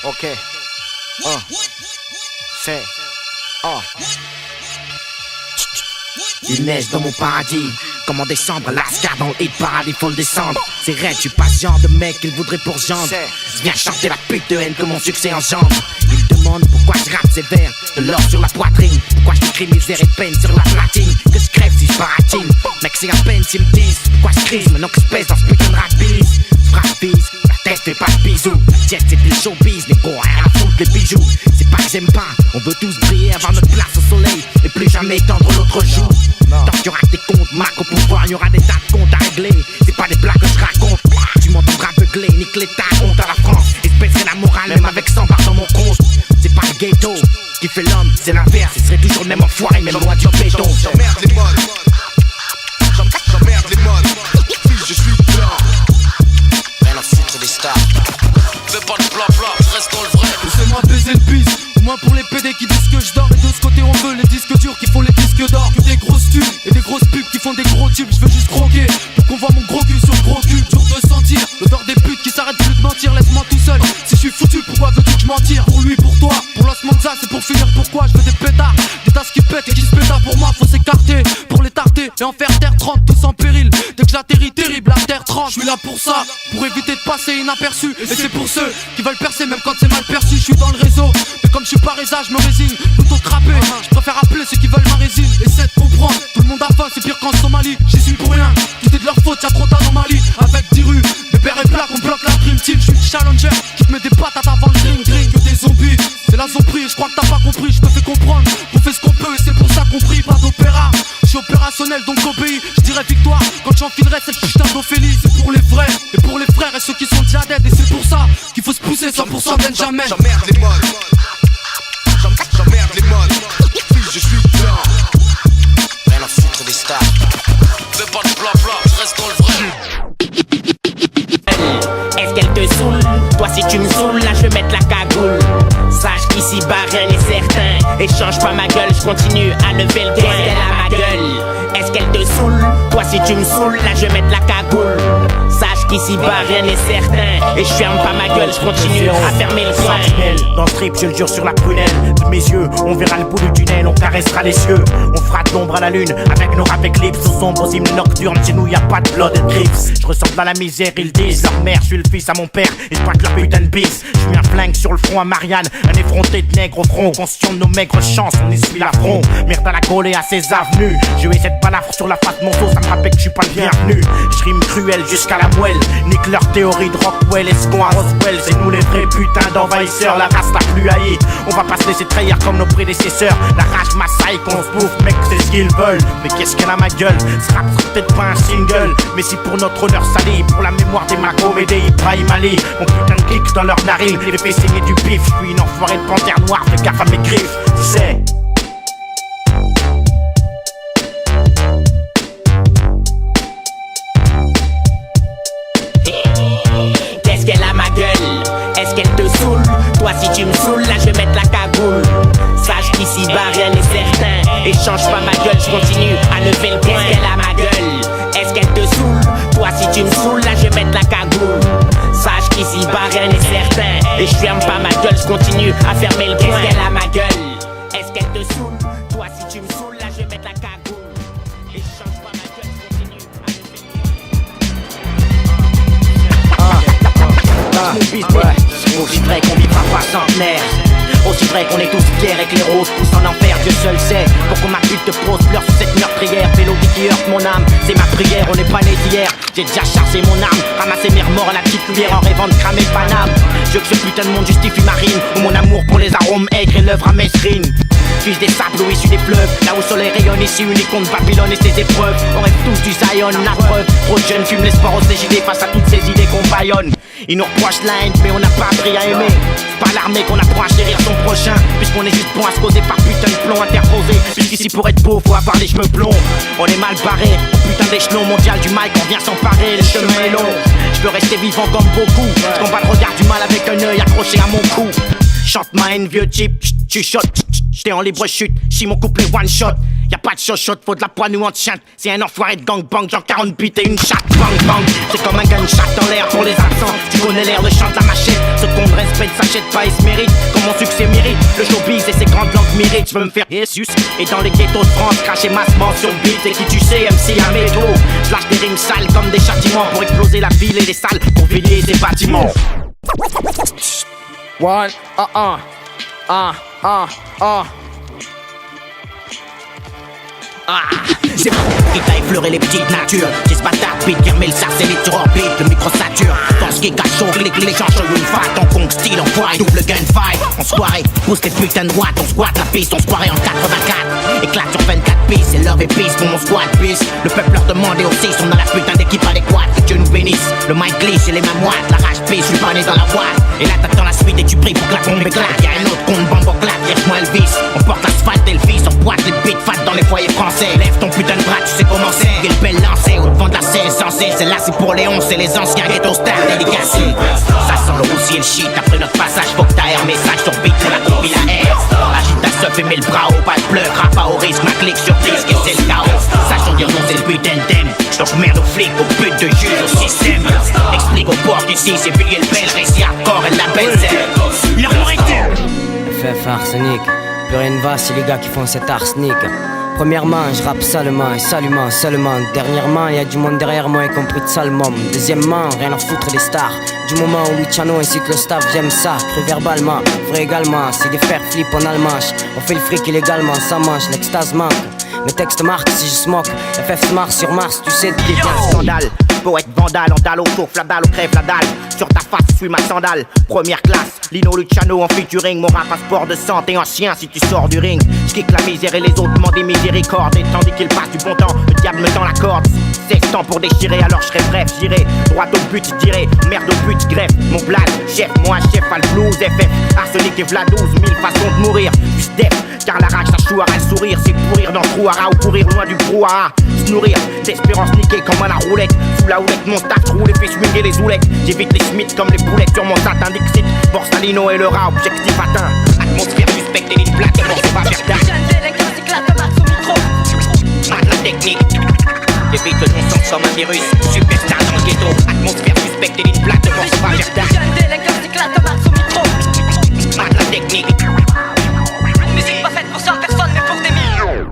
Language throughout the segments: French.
Ok. C'est. Il neige dans mon paradis, comme en décembre, Lascar dans le hit paradis, faut le descendre. C'est raide, je suis pas ce genre de mec qu'il voudrait pour gendre. Viens chanter la pute de haine que mon succès engendre. Il demande pourquoi je rappe ces vers, de l'or sur la poitrine. Pourquoi je t'écris misère et peine sur la platine. Que je crève si je baratine. Mec c'est à peine s'ils me disent pourquoi je crise, maintenant que je pèse dans ce putain de rap bis. Frappe bise, la tête fait pas de bisous. Jet c'était le showbiz, les gros rien à foutre les bijoux. C'est pas que j'aime pas, on veut tous briller, avoir notre place au soleil et plus jamais tendre l'autre joue. Tant qu'il y aura des comptes, marque au pouvoir, il y aura des tas de comptes à régler. C'est pas des blagues que je raconte. Tu m'entendras beugler, nique l'état, honte à la France. Et je baisserai la morale même avec 100 bars dans mon compte. C'est pas le ghetto qui fait l'homme, c'est l'inverse. Il serait toujours le même enfoiré, même loin du béton. J'emmerde les modes. J'emmerde les modes. Fils, je suis blanc. Rien à foutre des stars. Fais pas de blabla, je reste dans le vrai. Laissez-moi baiser le bis. Au moins pour les PD qui disent que je dors. Et de ce côté on veut les disques durs qui font les disques d'or. Que des grosses tubes et des grosses pubs qui font des gros tubes. Je veux juste croquer pour qu'on voit mon gros cul sur le gros cul. Dur de sentir l'odeur des putes qui s'arrêtent plus de mentir. Laisse-moi tout seul, si je suis foutu pourquoi veux-tu que je m'en tire? Pour lui, pour toi, pour Los Manza c'est pour finir. Pourquoi je veux des pétards, des tasses qui pètent et qui se pétardent. Pour moi faut s'écarter, pour les tarter et en faire terre 30 tous en péril. Dès que j'atterris terrible la terre 30. Je suis là pour ça, pour éviter de passer inaperçu. Et c'est pour ceux qui veulent percer même quand c'est mal perçu. Je suis dans le réseau, mais comme je suis pas résa, je me résigne plutôt craper. Je préfère appeler ceux qui veulent ma résine. Essaie de comprendre, tout le monde a faim, c'est pire qu'en Somalie. J'y suis pour rien, tout est de leur faute, y'a trop d'anomalies. Avec 10 rues, des pères et plaques, on bloque la dream team. Je suis le challenger qui te met des patates avant le drink drink. Que des zombies, c'est la zombie, je crois que t'as pas compris. Je te fais comprendre, on fait ce qu'on peut et c'est pour ça qu'on prie. Pas d'opéra, je suis opérationnel donc obéis. Je dirais victoire quand j'enfilerai cette putain d'Ophélie. C'est pour les vrais et pour les frères et ceux qui sont diadètes. Et c'est pour ça qu'il faut se pousser 100% Benjamin. J'emmerde les modes. J'emmerde les modes. Fils, je suis blanc. Rien à foutre des stars. Fais pas de blabla, je reste dans le vrai. Est-ce qu'elle te saoule? Toi si tu me saoules, là je vais mettre la cagoule. Sache qu'ici bas rien n'est certain. Et change pas ma gueule, je continue à lever le poing. Est-ce qu'elle a ma gueule? Est-ce qu'elle te saoule? Toi si tu me saoules, là je vais mettre la cagoule. Sache qu'ici bas rien n'est certain. Et je ferme pas ma gueule, je continue à fermer le poing. Dans le strip, je le jure sur la prunelle de mes yeux, on verra le bout du tunnel, on caressera les cieux. On fera de l'ombre à la lune avec nos rap éclipses. Aux ombres, aux hymnes nocturnes, chez nous y'a pas de blood and grips. Je ressemble à la misère, ils disent leur mère, je suis le fils à mon père et je braque leur putain de bise. Je mets un flingue sur le front à Marianne, un effronté de nègre au front. Conscient de nos maigres chances, on essuie l'affront. Merde à la gaule et à ses avenues. Je vais cette balafre sur la face de mon dos, ça me rappelle que je suis pas le bienvenu. Je rime cruel jusqu'à la moelle, nique leur théorie de Rockwell, escon à Roswell. C'est nous les vrais putains d'envahisseurs, la race la plus haïe. On va pas se laisser trahir comme nos prédécesseurs. La rage m'assaille qu'on se bouffe, mec, c'est ce qu'ils veulent. Mais qu'est-ce qu'elle a ma gueule? Ce rap sera peut-être pas un single, mais si pour notre honneur sali, pour la mémoire des Macom et des Ibrahim Ali. Mon putain de clic dans leur narine, les fait saigner du pif. Je suis une enfoirée de panthère noire, fais gaffe à mes griffes, tu sais. Qu'est-ce qu'elle a ma gueule? Est-ce qu'elle te saoule? Toi si tu me saoules, là je vais mettre la cagoule. Sache qu'ici bas rien n'est certain. Et change pas ma gueule, je continue à lever le poing. Qu'est-ce qu'elle a ma gueule? Est-ce qu'elle te saoule? Toi si tu me saoules, là je vais mettre la cagoule. Sache qu'ici bas rien n'est certain. Et je ferme pas ma gueule, je continue à fermer le poing. Qu'est-ce qu'elle a ma gueule? Est-ce qu'elle te saoule? Toi si tu me saoules, là je vais mettre la cagoule. Et je change pas ma gueule, je continue à lever le poing. Aussi vrai qu'on vivra pas centenaire, aussi vrai qu'on est tous fiers et que les roses poussent en enfer. Dieu seul sait pourquoi ma pute te pose, pleure sur cette meurtrière. Mélodie qui heurte mon âme, c'est ma prière. On n'est pas né d'hier, j'ai déjà chargé mon âme, ramassé mes remords à la petite cuillère en rêvant de cramer Paname. Je veux que ce putain de monde justifie ma rime, ou mon amour pour les arômes aigres et l'œuvre à mesrine. Fils des sables ou issus des fleuves, là où le soleil rayonne, ici unique contre Babylone et ses épreuves. On rêve tous du Zion, la preuve. Trop de jeunes fument l'espoir au CJD face à toutes ces idées qu'on baillonne. Ils nous reprochent la haine, mais on n'a pas appris à aimer. C'est pas l'armée qu'on apprend à chérir son prochain, puisqu'on est juste bon à se causer par putain de plomb interposé. Puisqu'ici pour être beau, faut avoir les cheveux blonds. On est mal barré, putain d'échelon mondial du mic, on vient s'emparer. Le chemin est long, je veux rester vivant comme beaucoup. Je combat le regard du mal avec un œil accroché à mon cou. Chante ma haine, vieux type, tu shot. J'étais en libre chute, j'suis mon couplet one shot. Y'a pas de shot, faut de la poigne ou enchante. C'est un enfoiré de gangbang, genre 40 buts et une chatte. Bang bang, c'est comme un gunshot dans l'air pour les absents. Tu connais l'air, le chant de la machette. Ce qu'on reste respect ne s'achète pas et se mérite. Comme mon succès mérite, le showbiz et ses grandes langues méritent. Je veux me faire Jesus. Et dans les ghettos de France, cracher massement sur le beat. Et qui tu sais, MC à métro. Je lâche des rimes sales comme des châtiments pour exploser la ville et les salles, pour veiller des bâtiments. One, c'est qui t'a effleuré les petites natures. J'ai ce bâtard beat qui remet le sarcellite sur orbite. Le micro sature, dans ce qui est cachot, clic, les gens sur une fight. En Kong style, enfoiré, double gunfight. En soirée, pousse les putains de droite. On squatte la piste, on se croirait en 84. Éclate sur 24 pistes, c'est love et peace pour mon squad bis. Le peuple leur demande et aussi sont dans la putain d'équipe adéquate. Que Dieu nous bénisse, le mic glisse et les mains moites. La rage pisse, je suis pas né dans la boîte. Et là t'attends la suite et tu pries pour que la bombe éclate. Y'a un autre compte bamboclate, moi Elvis. On porte l'asphalte et le fils, on boite les beats fat dans les foyers français. Lève ton putain de bras, tu sais comment c'est. Quelle belle lancée, au devant de la scène censée. Celle-là c'est pour Léon, c'est les anciens ghetto stars dédicacés. Ça sent le roussi et le shit, après notre passage faut que t'as un message sur beat, c'est la copie la R. Agite ta seuf et mets le bras haut, pas de pleurs, rap pas au risque, ma clique sur disque et c'est le chaos. Sachant dire non c'est le putain de thème. J't'en merde aux flics, aux putes de juge, au système. Explique aux porcs qu'ici c'est Billy le bel, récit hardcore et la belle zèle. Leur nourriture FF arsenic, plus rien ne va, c'est les gars qui font cet arsenic. Premièrement, je rappe salement et salument seulement. Dernièrement, y'a du monde derrière moi, y compris de Salmon. Deuxièmement, rien à foutre des stars. Du moment où Luciano ainsi que le staff, j'aime ça, cru verbalement, vrai également. C'est des fers flip en almanche. On fait le fric illégalement, ça manche, l'extase manque. Mes textes marquent si je smoke. FF se marre sur Mars, tu sais de qui vient. Scandale, poète vandale, en dalle au chauffe, la dalle au crève, la dalle. Sur ta face, suis ma sandale. Première classe, Lino Luciano en featuring. Mon rap passeport de santé ancien si tu sors du ring. J'kick la misère et les autres demandent des miséricordes. Et tandis qu'il passe du bon temps, le diable me tend la corde. 16 temps pour déchirer, alors je serai bref, j'irai droit au but, je dirais merde au but, greffe mon blad, chef, moi chef, à le blues, FF, arsenic et v'là 12 000 façons de mourir. Puis step, car la rage ça chouara le sourire, c'est pourrir dans le trou-hara ou courir loin du brouhaha. Se nourrir d'espérance niquée comme à la roulette. Sous la houlette, mon staff roule et fait swinguer les oulettes. J'évite les Smiths comme les boulettes sur mon satin Dixit. Borsalino et le rat, objectif atteint. Atmosphère suspecte et ligne plate, on va faire tard. La technique. J'évite que ton sang comme un virus. Superstar dans le ghetto. Atmosphère suspecte et ligne plate, on va faire tard. La technique. Musique pas faite pour 100 personnes mais pour des millions.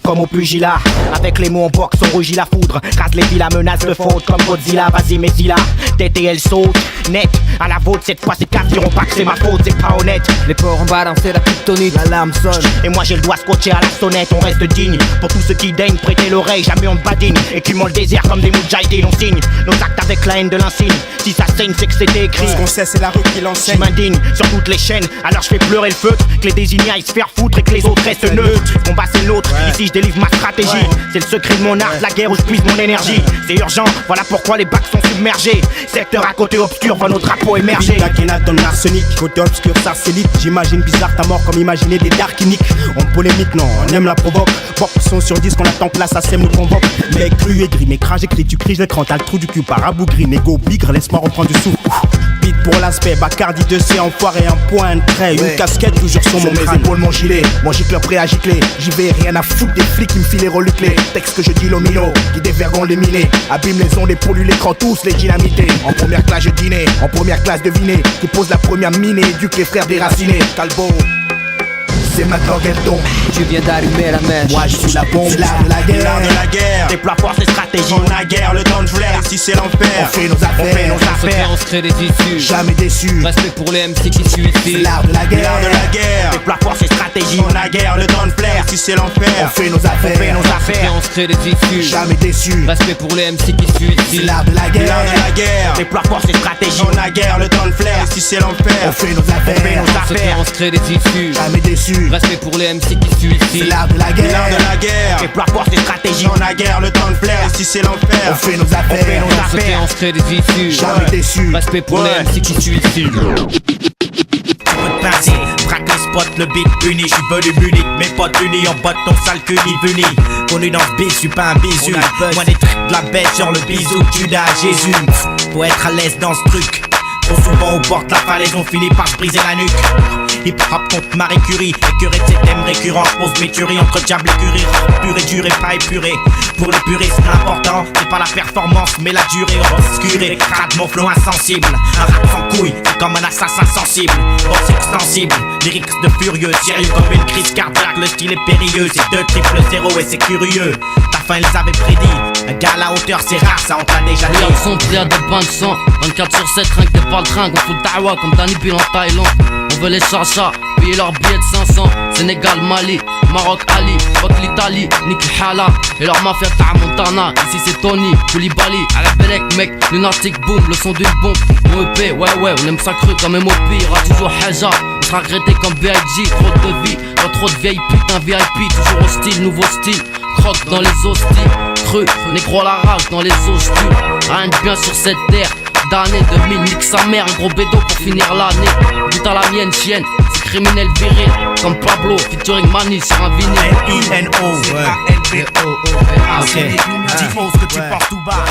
Comme au pugilat, avec les mots en boxe, on rougit la foudre. Rase les villas, menace de faute comme Godzilla. Vas-y, Messila, tête et elle saute. Net, à la vôtre, cette fois, ces caves diront pas que c'est ma faute, c'est pas honnête. Les porcs ont balancé la kryptonite, L'alarme sonne, et moi j'ai le doigt scotché à la sonnette. On reste digne, pour tous ceux qui daignent prêter l'oreille. Jamais on ne badine, écumant le désert comme des moudjahidines. On signe nos actes avec la haine de l'insigne. Si ça saigne, c'est que c'était écrit. Ce qu'on sait, c'est la rue qui l'enseigne. Je m'indigne sur toutes les chaînes, alors je fais pleurer le feutre. Que les désignés aillent se faire foutre et que les autres restent neutres. Combat c'est l'autre, ici je délivre ma stratégie. C'est le secret de mon art, la guerre où je puise mon énergie. C'est urgent, voilà pourquoi les bacs sont submergés. Secteur à côté obscur, voit nos drapeaux émerger. Pita dans l'arsenic, côté obscur, sarcellite. J'imagine bizarre ta mort comme imaginer des darkiniques. On polémique, non, on aime la provoque. Pop son sur 10 qu'on attend place, ça sème nous convoque. Mec cru et gris, mes crash écrit, tu cries, je l'écran, t'as le trou du cul par abougri. Négo bigre, laisse-moi reprendre du souffle. Beat pour l'aspect, Bacardi 2C, enfoiré, un point de trait. Une casquette toujours sur mon crâne. Mes épaules, mon gilet, mon gicle prêt à gicler. J'y vais, rien à foutre des flics qui me filent les reluclés. Texte que je dis l'omino, qui dévergont les minés. Abîme les ondes et pollue l'écran, tous les dynamités. En première classe je dînais, en première classe devinez. Qui pose la première mine et éduque les frères déracinés. Calbo, c'est maintenant qu'elle tombe. tu viens d'allumer la mèche. Moi je suis la bombe, l'art de la guerre. L'art de la guerre. Déploie force et stratégie. On a guerre, le temps de flair. Si c'est On l'enfer. fait nos affaires, On se crée des issues. jamais déçus. Respect pour les MC qui suivent C'est ici. l'art de la guerre. L'art de la guerre. Déploie force et stratégie. On a guerre, le temps de flair. Si c'est On l'enfer. fait nos On fait affaires, nos affaires. On se crée des issues. jamais déçus. Respect pour les MC qui suivent C'est ici. l'art de la L'art guerre. de la guerre. Déploie force et stratégie. On a guerre, le temps de flair. Si c'est On l'enfer. fait nos On fait affaires, nos affaires. On se crée des issues. jamais déçus. Respect pour les MC qui suivent C'est ici. l'art de la L'art guerre. de la guerre. Déploie force et stratégie. On a guerre, le temps de flair. Si c'est On l'enfer. fait nos On fait affaires, nos affaires. On se crée des issues. jamais déçus. Respect pour les Ouais. MC qui suivent ici. Pincé, braque le spot, le beat uni, j'suis venu Munich, mes potes unis en botte, ton sale cul ni venu. Connu dans ce beat, j'suis pas un bisu. Moi des trucs de la bête, genre le bisou, Judas, Jésus. Faut être à l'aise dans ce truc. Trop souvent on porte la falaise, on finit par se briser la nuque. Hip-hop contre Marie Curie, écœuré de ces thèmes récurrents. Pose mes tueries entre diable et curie. Pur et dur et pas épuré. Pour les puristes, l'important, c'est pas la performance, mais la durée obscurée. Crade mon flow insensible. Un rap sans couille, c'est comme un assassin sensible. Boss extensible, lyrics de furieux. Sérieux comme une crise cardiaque, le style est périlleux. C'est 2 triple 0 et c'est curieux. Ta fin, ils avaient prédit. Un gars à la hauteur, c'est rare, ça on t'a déjà dit. Regarde son prix à des bains de sang. 24/7, rien que t'es pas le train. On fout le tawa comme Danny Bill en Thaïlande. On veut les chachas, payer leur billet de 500. Sénégal, Mali, Maroc, Ali, fuck l'Italie, nique le hala. Et leur mafia ta Montana, ici c'est Tony, Koulibaly, Arabelec, mec, lunatique, boom, le son d'une bombe. Mon EP, ouais, on aime ça cru comme MOP, y'aura toujours Haja. On sera regretté comme B.I.G, trop de vie, dans trop de vieilles putes, un VIP, toujours hostile, nouveau style. Croque dans les hosties, cru, négro la rage dans les hosties. Rien de bien sur cette terre. D'année 2000, nique sa mère, un gros bédo pour finir l'année. But à la mienne, chienne, c'est criminel viril. Comme Pablo, featuring Mani sur un vinyle. N-I-N-O, ouais. A-L-B-O-O-V-A. C'est 10 ce que tu portes tout bas.